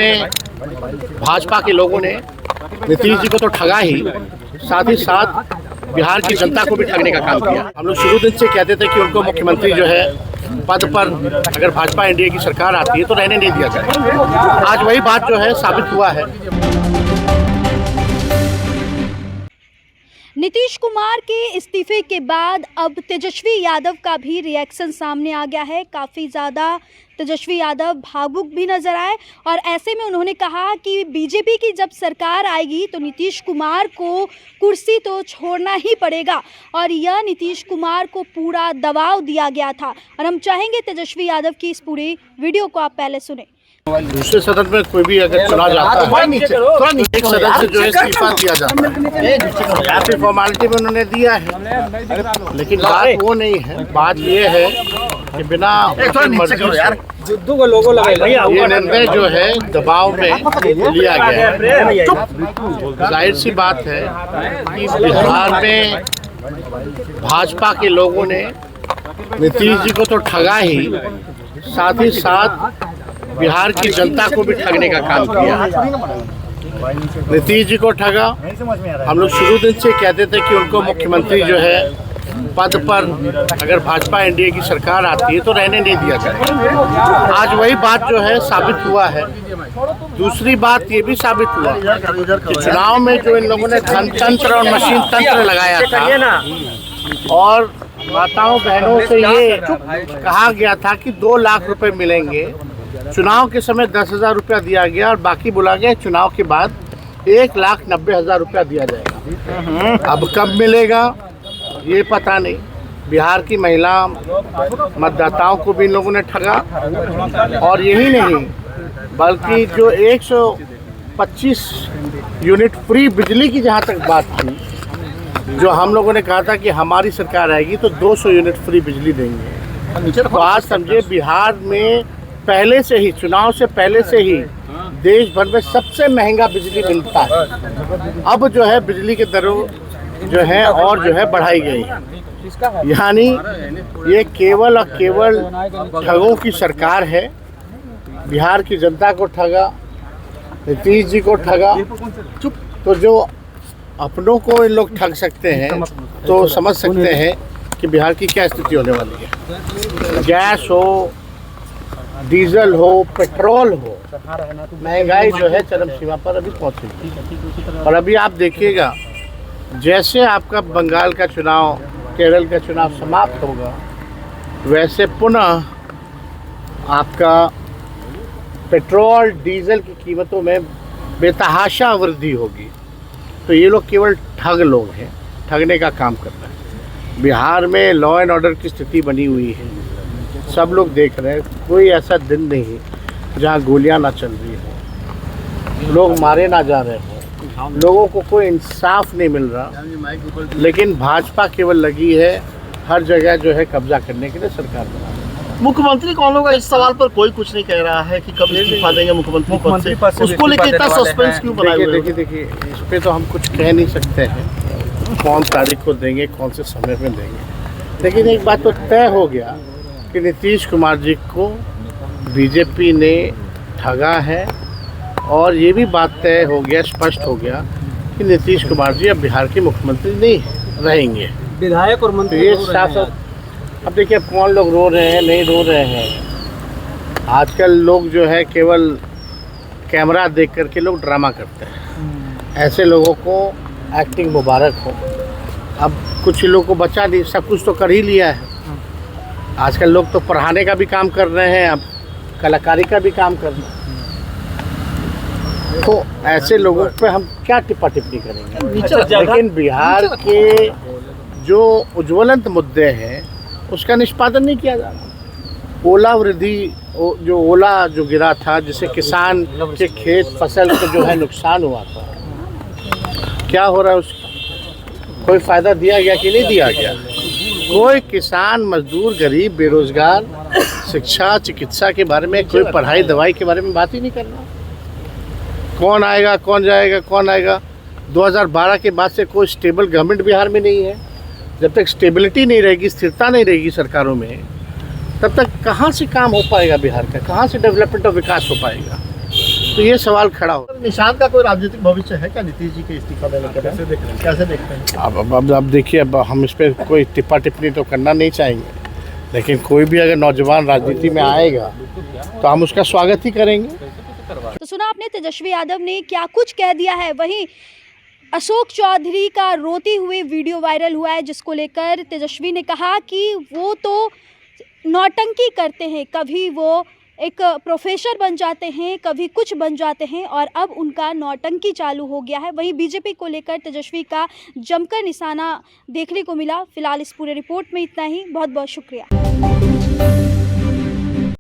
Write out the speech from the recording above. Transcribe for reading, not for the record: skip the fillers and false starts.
में भाजपा के लोगों ने नीतीश जी को तो ठगा ही, साथ ही साथ बिहार की जनता को भी ठगने का काम किया। हम लोग शुरू दिन से कहते थे कि उनको मुख्यमंत्री जो है पद पर अगर भाजपा एनडीए की सरकार आती है तो रहने नहीं दिया जाए। आज वही बात जो है साबित हुआ है। नीतीश कुमार के इस्तीफे के बाद अब तेजस्वी यादव का भी रिएक्शन सामने आ गया है। काफ़ी ज़्यादा तेजस्वी यादव भावुक भी नजर आए और ऐसे में उन्होंने कहा कि बीजेपी की जब सरकार आएगी तो नीतीश कुमार को कुर्सी तो छोड़ना ही पड़ेगा और यह नीतीश कुमार को पूरा दबाव दिया गया था। और हम चाहेंगे तेजस्वी यादव की इस पूरी वीडियो को आप पहले सुने। दूसरे सदन में कोई भी अगर चुना जाता है, एक सदन से जो है इस्तीफा दिया जाता है, ऐसी फॉर्मेलिटी में उन्होंने दिया है, लेकिन बात वो नहीं है। बात ये है कि बिना मर्जी से ये निर्णय जो है दबाव में लिया गया है। जाहिर सी बात है कि बिहार में भाजपा के लोगों ने नीतीश जी को तो ठगा ही, साथ ही साथ बिहार की जनता को भी ठगने का काम किया। नीतीश जी को ठगा। हम लोग शुरू दिन से कहते थे कि उनको मुख्यमंत्री जो है पद पर अगर भाजपा एनडीए की सरकार आती है तो रहने नहीं दिया जाए। आज वही बात जो है साबित हुआ है। दूसरी बात ये भी साबित हुआ कि चुनाव में जो इन लोगों ने धनतंत्र और मशीन तंत्र लगाया था और माताओं बहनों से ये कहा गया था कि 2 लाख रुपए मिलेंगे, चुनाव के समय 10,000 रुपया दिया गया और बाकी बोला गया चुनाव के बाद 1,90,000 रुपया दिया जाएगा। अब कब मिलेगा ये पता नहीं। बिहार की महिला मतदाताओं को भी इन लोगों ने ठगा और यही नहीं बल्कि जो 125 यूनिट फ्री बिजली की जहाँ तक बात थी, जो हम लोगों ने कहा था कि हमारी सरकार आएगी तो 200 यूनिट फ्री बिजली देंगे। तो आज समझे बिहार में पहले से ही, चुनाव से पहले से ही देश भर में सबसे महंगा बिजली मिलता है। अब जो है बिजली की दरों जो है और जो है बढ़ाई गई है। यानी ये केवल और केवल ठगों की सरकार है। बिहार की जनता को ठगा, नीतीश जी को ठगा। तो जो अपनों को इन लोग ठग सकते हैं तो समझ सकते हैं कि बिहार की क्या स्थिति होने वाली है। गैस हो, डीजल हो, पेट्रोल हो, महंगाई जो है चरम सीमा पर अभी पहुंची। और अभी आप देखिएगा जैसे आपका बंगाल का चुनाव, केरल का चुनाव समाप्त होगा, वैसे पुनः आपका पेट्रोल डीजल की कीमतों में बेतहाशा वृद्धि होगी। तो ये लोग केवल ठग लोग हैं, ठगने का काम कर रहे हैं। बिहार में लॉ एंड ऑर्डर की स्थिति बनी हुई है, सब लोग देख रहे हैं। कोई ऐसा दिन नहीं जहाँ गोलियां ना चल रही हो, लोग मारे ना जा रहे हो, लोगों को कोई इंसाफ नहीं मिल रहा। लेकिन भाजपा केवल लगी है हर जगह जो है कब्जा करने के लिए सरकार बना। मुख्यमंत्री कौन होगा इस सवाल पर कोई कुछ नहीं कह रहा है कि कब इस्तीफा देंगे मुख्यमंत्री पद से। उसको लेकर इतना सस्पेंस क्यों बनाया हुआ है? देखिए इस पे तो हम कुछ कह नहीं सकते हैं, कौन तारीख को देंगे, कौन से समय में देंगे। लेकिन एक बात तो तय हो गया कि नीतीश कुमार जी को बीजेपी ने ठगा है और ये भी बात तय हो गया, स्पष्ट हो गया कि नीतीश कुमार जी अब बिहार के मुख्यमंत्री नहीं रहेंगे। विधायक और मंत्री तो ये साफ अब देखिए कौन लोग रो रहे हैं, नहीं रो रहे हैं। आजकल लोग जो है केवल कैमरा देख करके लोग ड्रामा करते हैं। ऐसे लोगों को एक्टिंग मुबारक हो। अब कुछ लोगों को बचा नहीं, सब कुछ तो कर ही लिया है। आजकल लोग तो पढ़ाने का भी काम कर रहे हैं, अब कलाकारी का भी काम कर रहे हैं। तो ऐसे लोगों पे हम क्या टिप्पा टिप्पणी करेंगे। लेकिन बिहार के जो उज्ज्वलंत मुद्दे हैं उसका निष्पादन नहीं किया जा रहा। ओला वृद्धि, जो ओला जो गिरा था, जिससे किसान के खेत फसल को जो है नुकसान हुआ था, क्या हो रहा है उसका कोई फ़ायदा दिया गया कि नहीं दिया गया? कोई किसान, मजदूर, गरीब, बेरोजगार, शिक्षा, चिकित्सा के बारे में, कोई पढ़ाई दवाई के बारे में बात ही नहीं कर रहा। कौन आएगा, कौन जाएगा, कौन आएगा। 2012 के बाद से कोई स्टेबल गवर्नमेंट बिहार में नहीं है। जब तक स्टेबिलिटी नहीं रहेगी, स्थिरता नहीं रहेगी सरकारों में, तब तक कहाँ से काम हो पाएगा बिहार का, कहाँ से डेवलपमेंट और विकास हो पाएगा। तो ये सवाल खड़ा हो। निशांत का कोई राजनीतिक भविष्य है क्या नीतीश जी के इस्तीफा देने के बाद? कैसे देखते हैं? अब देखिए, अब हम इस पर कोई टिप्पा टिप्पणी तो करना नहीं चाहेंगे, लेकिन कोई भी अगर नौजवान राजनीति में आएगा तो हम उसका स्वागत ही करेंगे। तो सुना आपने तेजस्वी यादव ने क्या कुछ कह दिया है। वहीं अशोक चौधरी का रोते हुए वीडियो वायरल हुआ है, जिसको लेकर तेजस्वी ने कहा कि वो तो नौटंकी करते हैं, कभी वो एक प्रोफेसर बन जाते हैं, कभी कुछ बन जाते हैं, और अब उनका नौटंकी चालू हो गया है। वहीं बीजेपी को लेकर तेजस्वी का जमकर निशाना देखने को मिला। फिलहाल इस पूरे रिपोर्ट में इतना ही। बहुत बहुत शुक्रिया।